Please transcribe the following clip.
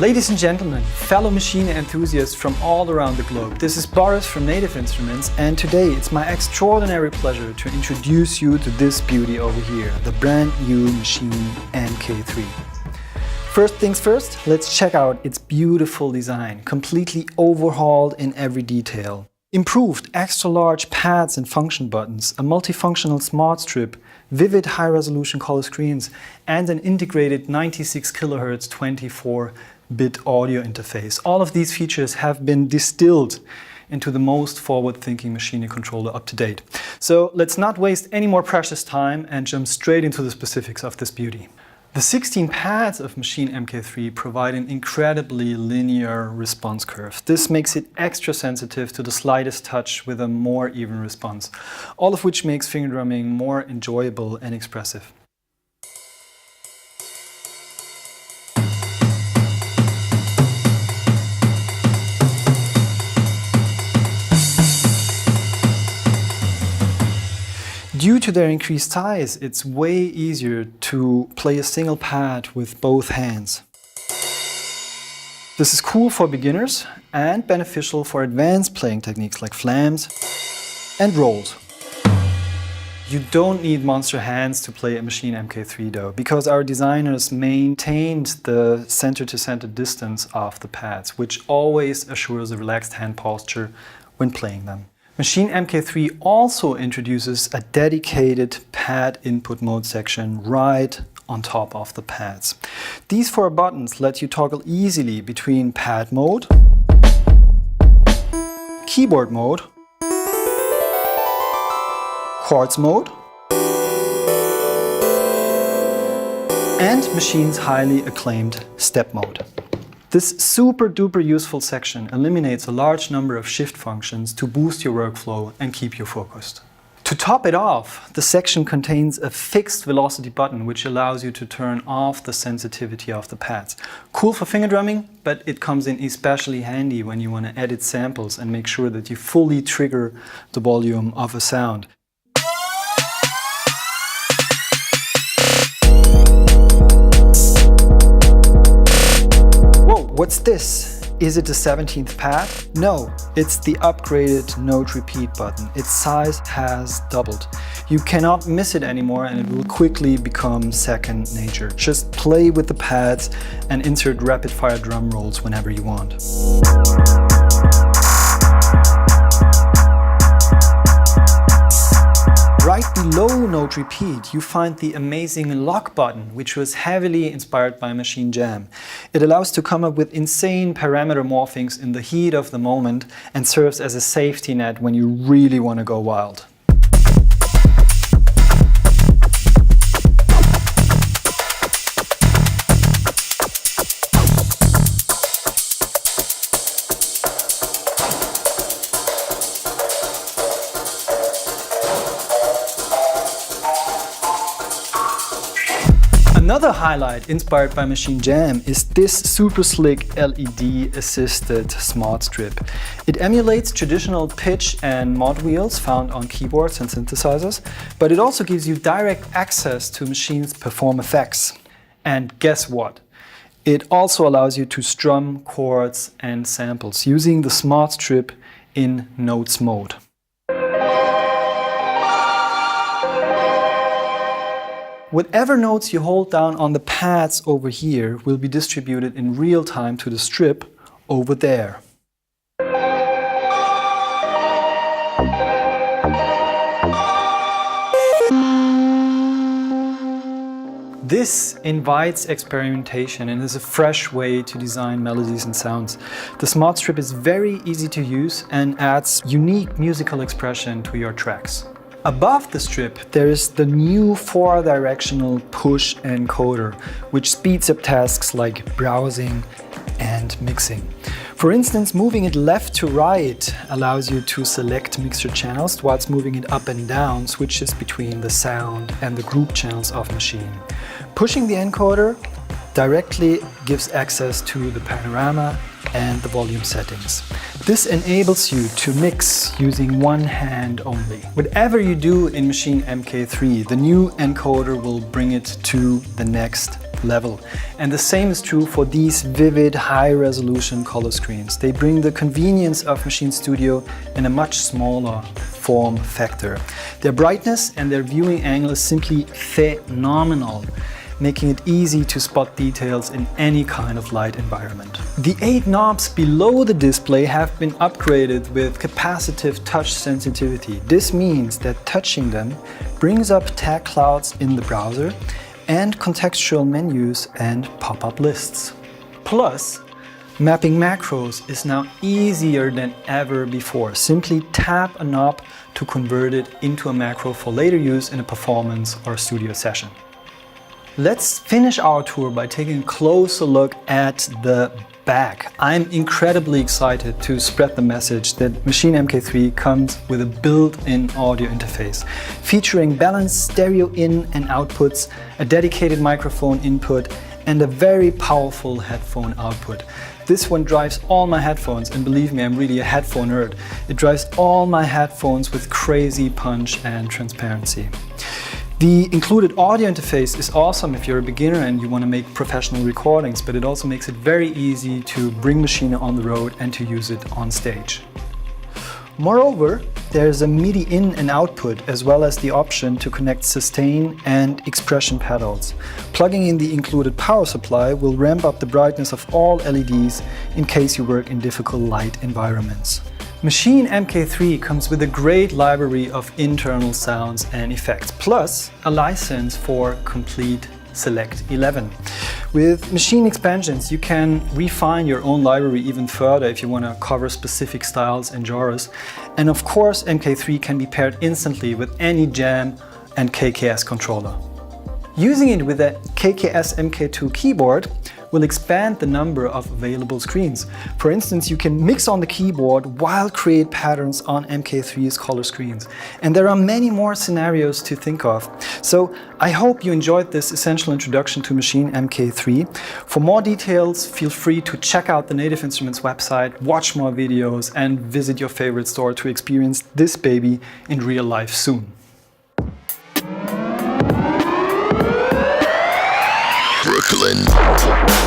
Ladies and gentlemen, fellow machine enthusiasts from all around the globe, this is Boris from Native Instruments, and today it's my extraordinary pleasure to introduce you to this beauty over here, the brand new Maschine MK3. First things first, let's check out its beautiful design, completely overhauled in every detail. Improved extra large pads and function buttons, a multifunctional smart strip, vivid high-resolution color screens, and an integrated 96 kHz 24-bit audio interface. All of these features have been distilled into the most forward-thinking Maschine controller up to date. So let's not waste any more precious time and jump straight into the specifics of this beauty. The 16 pads of Maschine MK3 provide an incredibly linear response curve. This makes it extra sensitive to the slightest touch with a more even response, all of which makes finger drumming more enjoyable and expressive. Due to their increased size, it's way easier to play a single pad with both hands. This is cool for beginners and beneficial for advanced playing techniques like flams and rolls. You don't need monster hands to play a Maschine MK3 though, because our designers maintained the center-to-center distance of the pads, which always assures a relaxed hand posture when playing them. Maschine MK3 also introduces a dedicated pad input mode section right on top of the pads. These 4 buttons let you toggle easily between pad mode, keyboard mode, chords mode, and Machine's highly acclaimed step mode. This super duper useful section eliminates a large number of shift functions to boost your workflow and keep you focused. To top it off, the section contains a fixed velocity button which allows you to turn off the sensitivity of the pads. Cool for finger drumming, but it comes in especially handy when you want to edit samples and make sure that you fully trigger the volume of a sound. What's this? Is it the 17th pad? No, it's the upgraded note repeat button. Its size has doubled. You cannot miss it anymore and it will quickly become second nature. Just play with the pads and insert rapid-fire drum rolls whenever you want. Right below Note Repeat, you find the amazing Lock button, which was heavily inspired by Maschine Jam. It allows to come up with insane parameter morphings in the heat of the moment and serves as a safety net when you really want to go wild. Another highlight inspired by Maschine Jam is this super slick LED assisted smart strip. It emulates traditional pitch and mod wheels found on keyboards and synthesizers, but it also gives you direct access to Machine's Perform effects. And guess what? It also allows you to strum chords and samples using the smart strip in notes mode. Whatever notes you hold down on the pads over here will be distributed in real time to the strip over there. This invites experimentation and is a fresh way to design melodies and sounds. The smart strip is very easy to use and adds unique musical expression to your tracks. Above the strip, there is the new 4-directional push encoder, which speeds up tasks like browsing and mixing. For instance, moving it left to right allows you to select mixer channels, whilst moving it up and down switches between the sound and the group channels of Maschine. Pushing the encoder directly gives access to the panorama and the volume settings. This enables you to mix using one hand only. Whatever you do in Maschine MK3, the new encoder will bring it to the next level. And the same is true for these vivid, high-resolution color screens. They bring the convenience of Maschine Studio in a much smaller form factor. Their brightness and their viewing angle is simply phenomenal, making it easy to spot details in any kind of light environment. The 8 knobs below the display have been upgraded with capacitive touch sensitivity. This means that touching them brings up tag clouds in the browser and contextual menus and pop-up lists. Plus, mapping macros is now easier than ever before. Simply tap a knob to convert it into a macro for later use in a performance or studio session. Let's finish our tour by taking a closer look at the back. I'm incredibly excited to spread the message that Maschine MK3 comes with a built-in audio interface, featuring balanced stereo in and outputs, a dedicated microphone input, and a very powerful headphone output. This one drives all my headphones, and believe me, I'm really a headphone nerd. It drives all my headphones with crazy punch and transparency. The included audio interface is awesome if you're a beginner and you want to make professional recordings, but it also makes it very easy to bring Maschine on the road and to use it on stage. Moreover, there's a MIDI in and output, as well as the option to connect sustain and expression pedals. Plugging in the included power supply will ramp up the brightness of all LEDs in case you work in difficult light environments. Maschine MK3 comes with a great library of internal sounds and effects, plus a license for complete Select 11. With Maschine expansions, you can refine your own library even further if you want to cover specific styles and genres. And of course, MK3 can be paired instantly with any Jam and KKS controller. Using it with a KKS MK2 keyboard will expand the number of available screens. For instance, you can mix on the keyboard while create patterns on MK3's color screens. And there are many more scenarios to think of. So I hope you enjoyed this essential introduction to Maschine MK3. For more details, feel free to check out the Native Instruments website, watch more videos, and visit your favorite store to experience this baby in real life soon. Brooklyn.